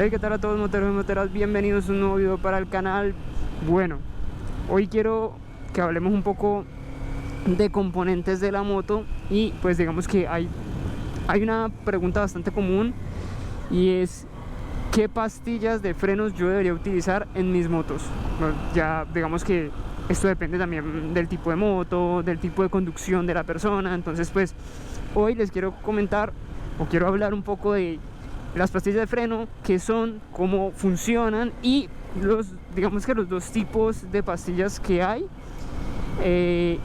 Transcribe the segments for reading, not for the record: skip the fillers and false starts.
Hey, ¿qué tal a todos moteros y moteras? Bienvenidos a un nuevo video para el canal. Bueno, hoy quiero que hablemos un poco de componentes de la moto. Y pues digamos que hay una pregunta bastante común, y es ¿qué pastillas de frenos yo debería utilizar en mis motos? Bueno, ya digamos que esto depende también del tipo de moto, del tipo de conducción de la persona. Entonces pues hoy les quiero comentar o quiero hablar un poco de las pastillas de freno, qué son, cómo funcionan y digamos que los dos tipos de pastillas que hay,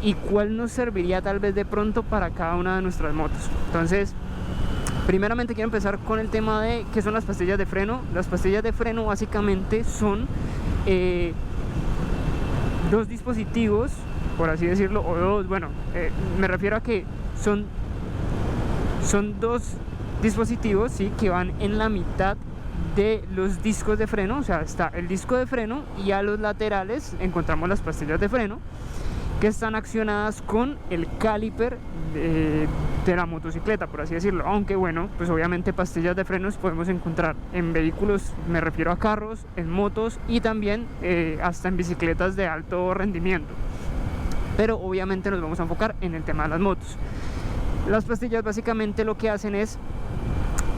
y cuál nos serviría tal vez de pronto para cada una de nuestras motos. Entonces, primeramente quiero empezar con el tema de qué son las pastillas de freno. Las pastillas de freno básicamente son dos dispositivos, por así decirlo, o dos, bueno, me refiero a que son dos dispositivos, ¿sí?, que van en la mitad de los discos de freno. O sea, está el disco de freno y a los laterales encontramos las pastillas de freno, que están accionadas con el caliper de la motocicleta, por así decirlo. Aunque bueno, pues obviamente pastillas de frenos podemos encontrar en vehículos, me refiero a carros, en motos y también hasta en bicicletas de alto rendimiento. Pero obviamente nos vamos a enfocar en el tema de las motos. Las pastillas básicamente lo que hacen es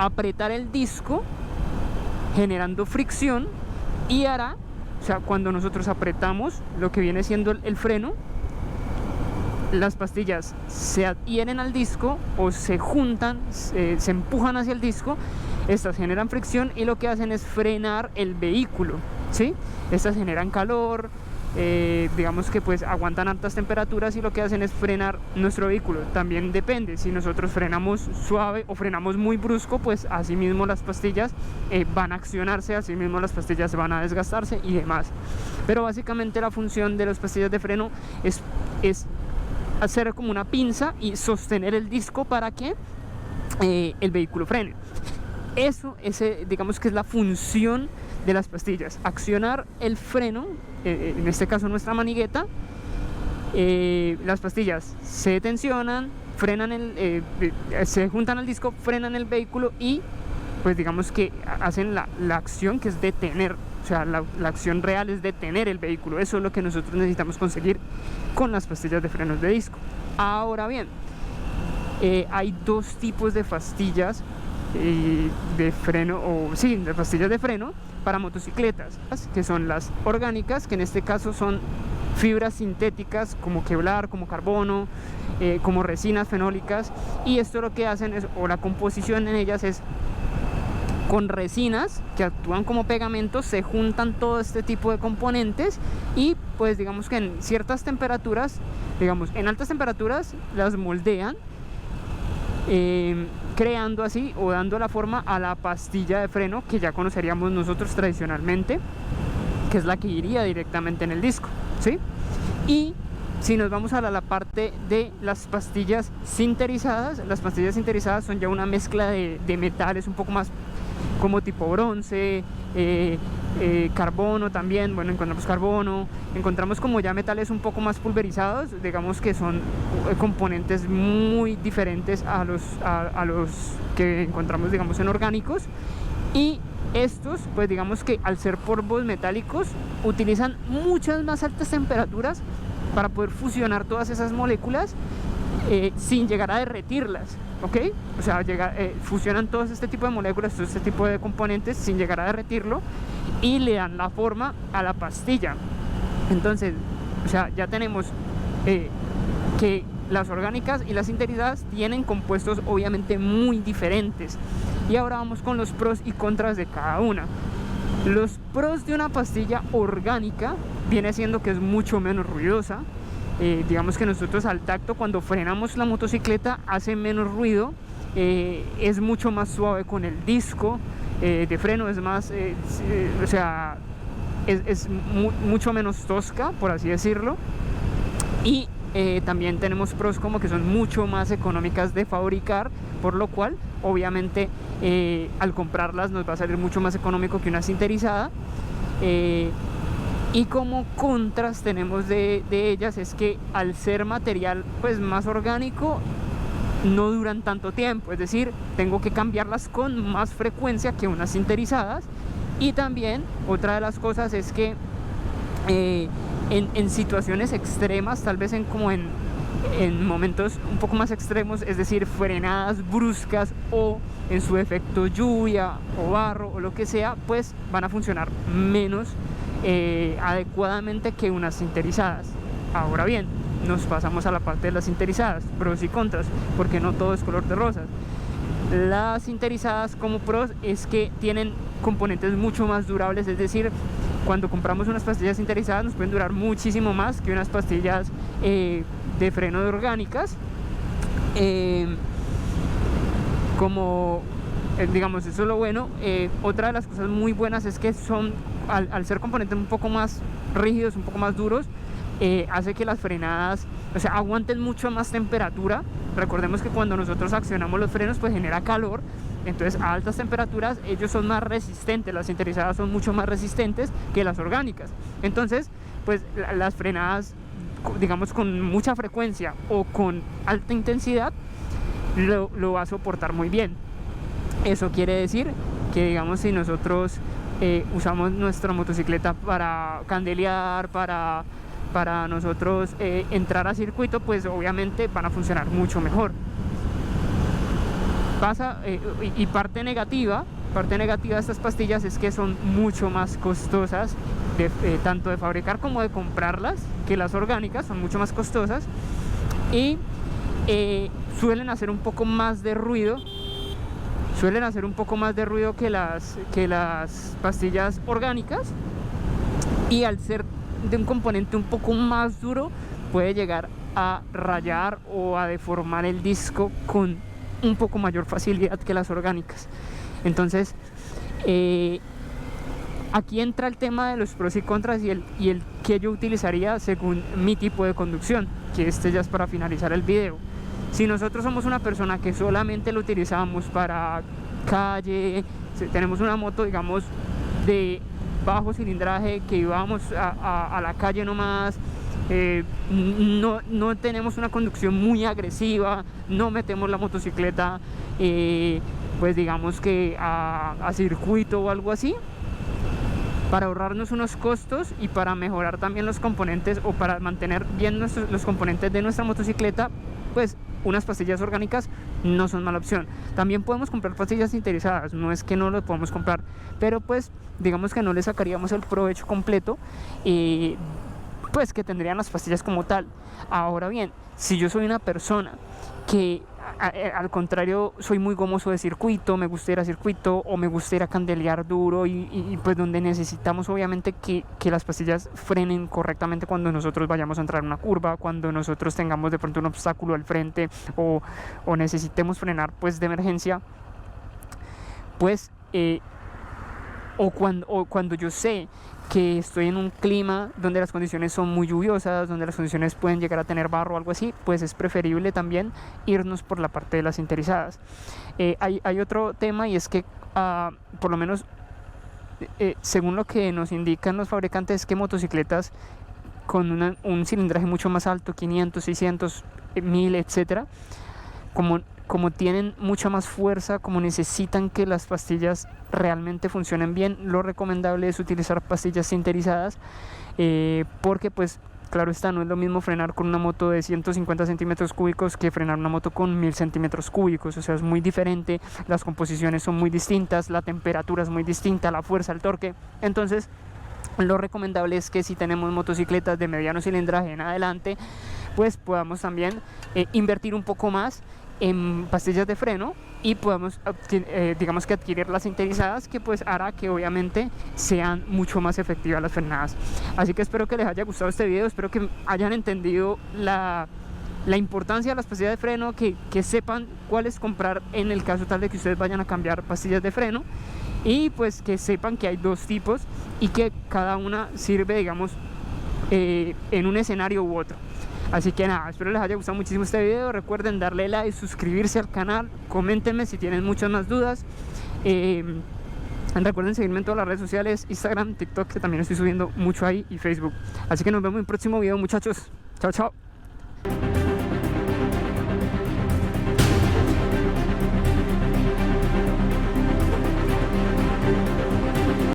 apretar el disco generando fricción, y hará, o sea, cuando nosotros apretamos lo que viene siendo el freno, las pastillas se adhieren al disco o se juntan, se empujan hacia el disco. Estas generan fricción y lo que hacen es frenar el vehículo, ¿sí? Estas generan calor, digamos que pues aguantan altas temperaturas y lo que hacen es frenar nuestro vehículo. También depende, si nosotros frenamos suave o frenamos muy brusco, pues así mismo las pastillas van a accionarse, así mismo las pastillas van a desgastarse y demás. Pero básicamente la función de las pastillas de freno es hacer como una pinza y sostener el disco para que el vehículo frene. Digamos que es la función de las pastillas: accionar el freno, en este caso nuestra manigueta. Las pastillas se tensionan, frenan se juntan al disco, frenan el vehículo y pues digamos que hacen la acción, que es detener. O sea, la acción real es detener el vehículo. Eso es lo que nosotros necesitamos conseguir con las pastillas de frenos de disco. Ahora bien, hay dos tipos de pastillas de freno, de pastillas de freno para motocicletas, que son las orgánicas, que en este caso son fibras sintéticas como Kevlar, como carbono, como resinas fenólicas. Y esto lo que hacen es, o la composición en ellas es con resinas que actúan como pegamentos, se juntan todo este tipo de componentes y pues digamos que en ciertas temperaturas, digamos en altas temperaturas, las moldean, creando así o dando la forma a la pastilla de freno que ya conoceríamos nosotros tradicionalmente, que es la que iría directamente en el disco, ¿sí? Y si nos vamos a la parte de las pastillas sinterizadas, las pastillas sinterizadas son ya una mezcla de metales un poco más como tipo bronce, carbono también. Bueno, encontramos carbono, encontramos como ya metales un poco más pulverizados, digamos que son componentes muy diferentes a los que encontramos, digamos, en orgánicos. Y estos, pues digamos que al ser polvos metálicos, utilizan muchas más altas temperaturas para poder fusionar todas esas moléculas sin llegar a derretirlas, ¿ok? O sea, fusionan todo este tipo de moléculas, todo este tipo de componentes sin llegar a derretirlo, y le dan la forma a la pastilla. Entonces, o sea, ya tenemos que las orgánicas y las sinterizadas tienen compuestos obviamente muy diferentes. Y ahora vamos con los pros y contras de cada una. Los pros de una pastilla orgánica viene siendo que es mucho menos ruidosa. Digamos que nosotros al tacto, cuando frenamos la motocicleta, hace menos ruido, es mucho más suave con el disco de freno, es más, o sea, es mucho menos tosca, por así decirlo. Y también tenemos pros como que son mucho más económicas de fabricar, por lo cual obviamente al comprarlas nos va a salir mucho más económico que una sinterizada. Y como contras tenemos de ellas es que al ser material pues más orgánico, no duran tanto tiempo, es decir, tengo que cambiarlas con más frecuencia que unas sinterizadas. Y también otra de las cosas es que en situaciones extremas, tal vez en momentos un poco más extremos, es decir, frenadas bruscas o en su efecto lluvia o barro o lo que sea, pues van a funcionar menos adecuadamente que unas sinterizadas. Ahora bien, nos pasamos a la parte de las sinterizadas, pros y contras, porque no todo es color de rosas. Las sinterizadas como pros es que tienen componentes mucho más durables, es decir, cuando compramos unas pastillas sinterizadas nos pueden durar muchísimo más que unas pastillas de freno de orgánicas. Digamos, eso es lo bueno. Otra de las cosas muy buenas es que son, al ser componentes un poco más rígidos, un poco más duros, hace que las frenadas, o sea, aguanten mucho más temperatura. Recordemos que cuando nosotros accionamos los frenos, pues genera calor. Entonces, a altas temperaturas ellos son más resistentes, las sinterizadas son mucho más resistentes que las orgánicas. Entonces, pues las frenadas, digamos, con mucha frecuencia o con alta intensidad, lo va a soportar muy bien. Eso quiere decir que, digamos, si nosotros usamos nuestra motocicleta para candelear, para nosotros entrar a circuito, pues obviamente van a funcionar mucho mejor. Y parte negativa de estas pastillas es que son mucho más costosas, tanto de fabricar como de comprarlas, que las orgánicas. Son mucho más costosas y suelen hacer un poco más de ruido. Que las pastillas orgánicas, y al ser de un componente un poco más duro puede llegar a rayar o a deformar el disco con un poco mayor facilidad que las orgánicas. Entonces aquí entra el tema de los pros y contras y el que yo utilizaría según mi tipo de conducción, que ya es para finalizar el video. Si nosotros somos una persona que solamente lo utilizamos para calle, si tenemos una moto, digamos, de bajo cilindraje, que íbamos a la calle nomás, no tenemos una conducción muy agresiva, no metemos la motocicleta pues digamos que a circuito o algo así, para ahorrarnos unos costos y para mejorar también los componentes, o para mantener bien los componentes de nuestra motocicleta, pues unas pastillas orgánicas no son mala opción. También podemos comprar pastillas sinterizadas, no es que no lo podemos comprar, pero pues digamos que no le sacaríamos el provecho completo pues que tendrían las pastillas como tal. Ahora bien, si yo soy una persona que al contrario soy muy gomoso de circuito, me gusta ir a circuito o me gusta ir a candelear duro y pues donde necesitamos obviamente que las pastillas frenen correctamente cuando nosotros vayamos a entrar en una curva, cuando nosotros tengamos de pronto un obstáculo al frente o necesitemos frenar pues de emergencia, pues o cuando yo sé que estoy en un clima donde las condiciones son muy lluviosas, donde las condiciones pueden llegar a tener barro o algo así, pues es preferible también irnos por la parte de las sinterizadas. Hay otro tema, y es que por lo menos según lo que nos indican los fabricantes, es que motocicletas con un cilindraje mucho más alto, 500, 600, 1000, etcétera, como tienen mucha más fuerza, como necesitan que las pastillas realmente funcionen bien, lo recomendable es utilizar pastillas sinterizadas, porque pues claro está, no es lo mismo frenar con una moto de 150 centímetros cúbicos que frenar una moto con 1000 centímetros cúbicos. O sea, es muy diferente, las composiciones son muy distintas, la temperatura es muy distinta, la fuerza, el torque. Entonces lo recomendable es que si tenemos motocicletas de mediano cilindraje en adelante, pues podamos también invertir un poco más en pastillas de freno y podemos digamos que adquirir las sinterizadas, que pues hará que obviamente sean mucho más efectivas las frenadas. Así que espero que les haya gustado este video, espero que hayan entendido la importancia de las pastillas de freno, que sepan cuáles comprar en el caso tal de que ustedes vayan a cambiar pastillas de freno, y pues que sepan que hay dos tipos y que cada una sirve, digamos, en un escenario u otro. Así que nada, espero les haya gustado muchísimo este video. Recuerden darle like, suscribirse al canal, coméntenme si tienen muchas más dudas. Recuerden seguirme en todas las redes sociales, Instagram, TikTok, que también estoy subiendo mucho ahí, y Facebook. Así que nos vemos en un próximo video, muchachos. Chao, chao.